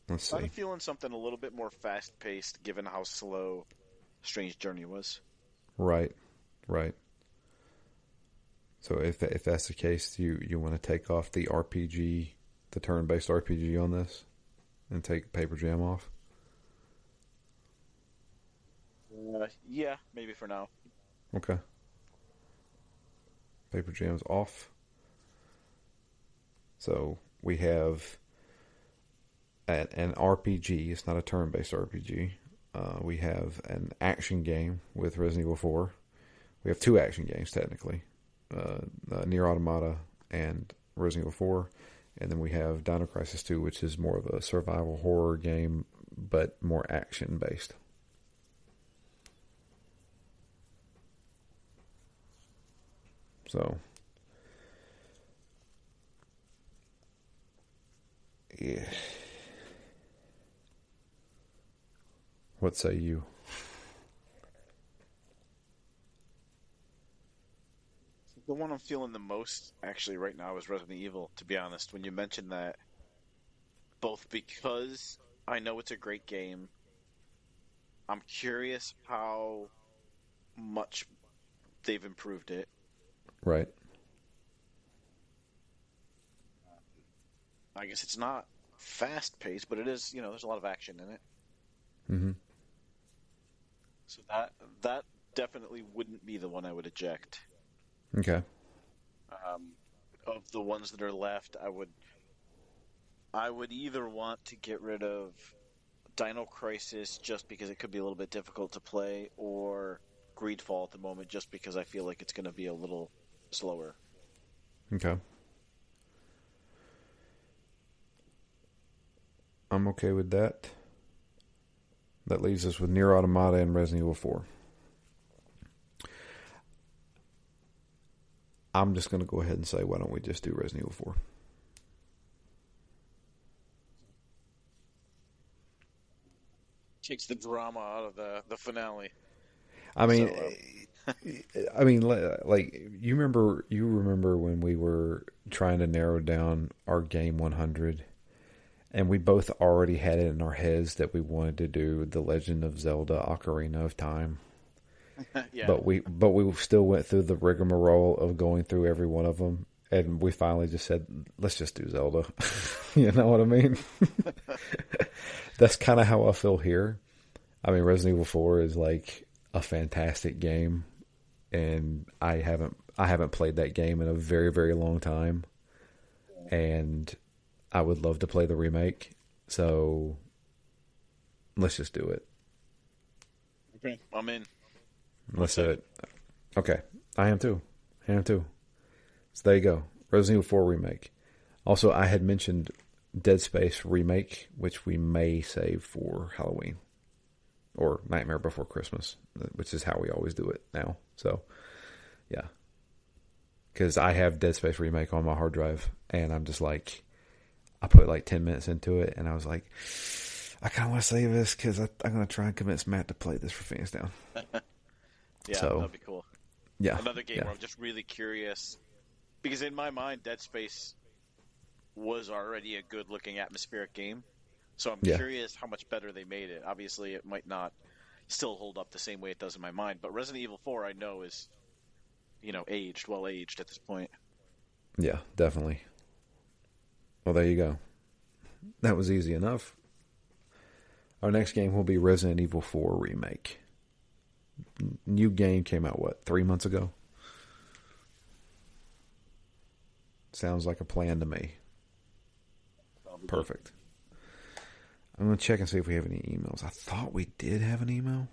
Kind see. of feeling something a little bit more fast paced, given how slow Strange Journey was. Right, right. So if that's the case, you want to take off the RPG, the turn-based RPG on this, and take Paper Jam off. Yeah, maybe for now. Okay. Paper Jam's off. So we have an RPG. It's not a turn-based RPG. We have an action game with Resident Evil 4. We have two action games technically, Nier Automata and Resident Evil 4, and then we have Dino Crisis 2, which is more of a survival horror game, but more action-based. So, yeah. What say you? The one I'm feeling the most actually right now is Resident Evil, to be honest, when you mentioned that. Both because I know it's a great game. I'm curious how much they've improved it. Right. I guess it's not fast paced, but it is. There's a lot of action in it. Mm-hmm. So that definitely wouldn't be the one I would eject. Okay. Of the ones that are left, I would either want to get rid of Dino Crisis just because it could be a little bit difficult to play, or Greedfall at the moment just because I feel like it's going to be a little slower. Okay. I'm okay with that. That leaves us with Nier Automata and Resident Evil 4. I'm just going to go ahead and say, why don't we just do Resident Evil 4? Takes the drama out of the finale. I mean, So, like you remember when we were trying to narrow down our game 100, and we both already had it in our heads that we wanted to do The Legend of Zelda: Ocarina of Time. yeah. But we still went through the rigmarole of going through every one of them, and we finally just said, let's just do Zelda. You know what I mean? That's kind of how I feel here. I mean, Resident Evil 4 is like a fantastic game, and I haven't played that game in a very, very long time, and I would love to play the remake. So let's just do it. Okay. I'm in. Let's do it. Okay, I am too. I am too. So there you go. Resident Evil 4 remake. Also, I had mentioned Dead Space remake, which we may save for Halloween or Nightmare Before Christmas, which is how we always do it now. So, yeah. Because I have Dead Space remake on my hard drive, and I'm just like, I put like 10 minutes into it, and I was like, I kind of want to save this because I'm going to try and convince Matt to play this for Phoenix Down. Yeah, So, that'd be cool. yeah. Another game Yeah. where I'm just really curious because in my mind, Dead Space was already a good-looking atmospheric game. So I'm Yeah. curious how much better they made it. Obviously, it might not still hold up the same way it does in my mind, but Resident Evil 4 I know is, well aged at this point. Yeah, definitely. Well, there you go. That was easy enough. Our next game will be Resident Evil 4 Remake. New game came out, 3 months ago? Sounds like a plan to me. Probably. Perfect. I'm going to check and see if we have any emails. I thought we did have an email,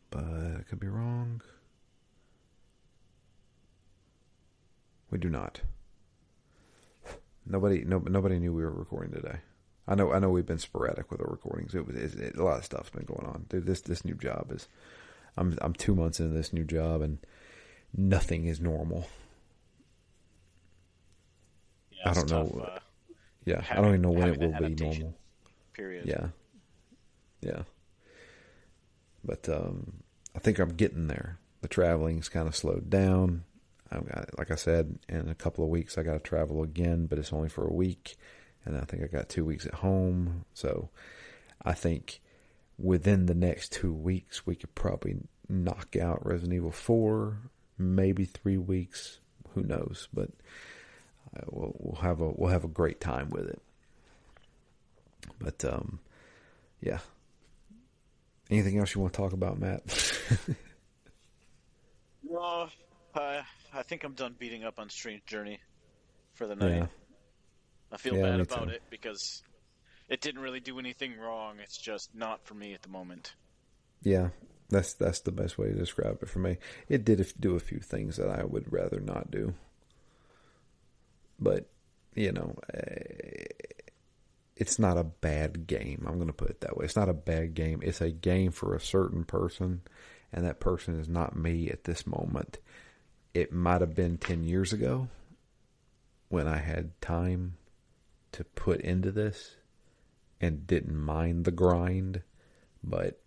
but I could be wrong. We do not. Nobody knew we were recording today. I know we've been sporadic with our recordings. A lot of stuff's been going on. Dude, this new job is. I'm 2 months into this new job, and nothing is normal. Yeah, I don't know. tough, Yeah, I don't even know when it having will the be adaptation normal. period. Yeah. But I think I'm getting there. The traveling's kind of slowed down. I've got, like I said, in a couple of weeks I got to travel again, but it's only for a week, and I think I got 2 weeks at home. So I think within the next 2 weeks we could probably knock out Resident Evil 4, maybe 3 weeks. Who knows? But we'll have a great time with it. But yeah. Anything else you want to talk about, Matt? No, I think I'm done beating up on Strange Journey for the night. Yeah. I feel Yeah, bad me about too. it because it didn't really do anything wrong. It's just not for me at the moment. Yeah, that's the best way to describe it for me. It did do a few things that I would rather not do, but it's not a bad game. I'm going to put it that way. It's not a bad game. It's a game for a certain person, and that person is not me at this moment. It might have been 10 years ago when I had time to put into this and didn't mind the grind, but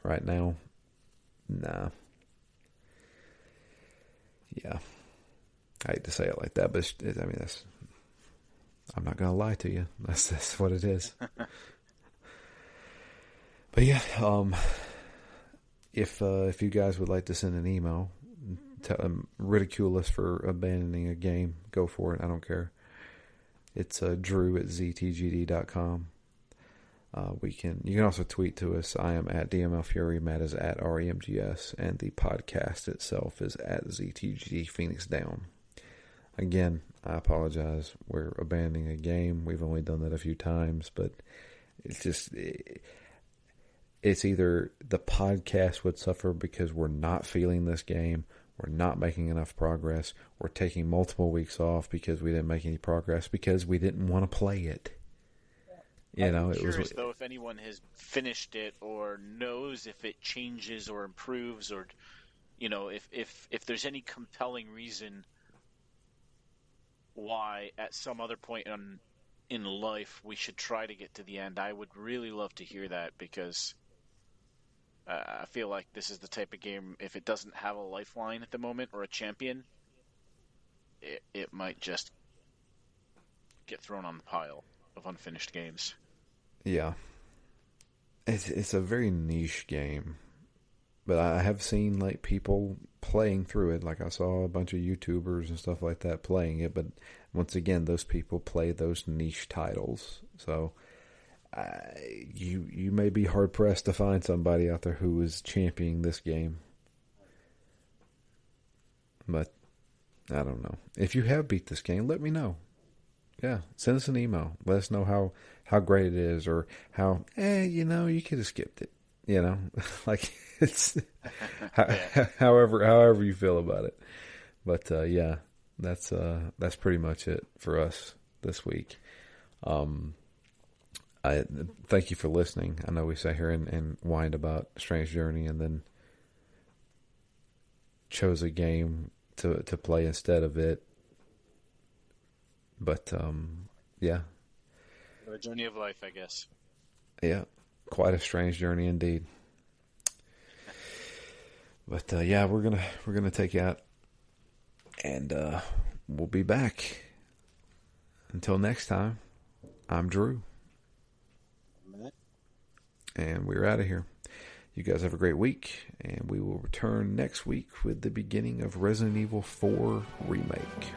right now, nah. Yeah. I hate to say it like that, but I'm not going to lie to you. That's what it is. But yeah, if you guys would like to send an email, ridicule us for abandoning a game, go for it. I don't care. It's Drew at ZTGD.com. You can also tweet to us. I am at DML Fury. Matt is at REMGS, and the podcast itself is at ZTGD Phoenix Down. Again, I apologize. We're abandoning a game. We've only done that a few times, but it's just it's either the podcast would suffer because we're not feeling this game, we're not making enough progress, we're taking multiple weeks off because we didn't make any progress because we didn't want to play it. I'm curious, though, if anyone has finished it or knows if it changes or improves, or if there's any compelling reason why at some other point in life we should try to get to the end. I would really love to hear that, because I feel like this is the type of game, if it doesn't have a lifeline at the moment or a champion, it might just get thrown on the pile of unfinished games. Yeah. It's a very niche game. But I have seen like people playing through it. Like I saw a bunch of YouTubers and stuff like that playing it. But once again, those people play those niche titles. So you may be hard pressed to find somebody out there who is championing this game. But I don't know. If you have beat this game, let me know. Yeah, send us an email. Let us know how great it is, or how you could have skipped it. Like it's however you feel about it. But yeah, that's pretty much it for us this week. I thank you for listening. I know we sat here and whined about Strange Journey, and then chose a game to play instead of it. But yeah, a journey of life, I guess. Yeah, quite a strange journey indeed. But yeah, we're gonna take out, and we'll be back. Until next time, I'm Drew, and we're out of here. You guys have a great week, and we will return next week with the beginning of Resident Evil 4 Remake.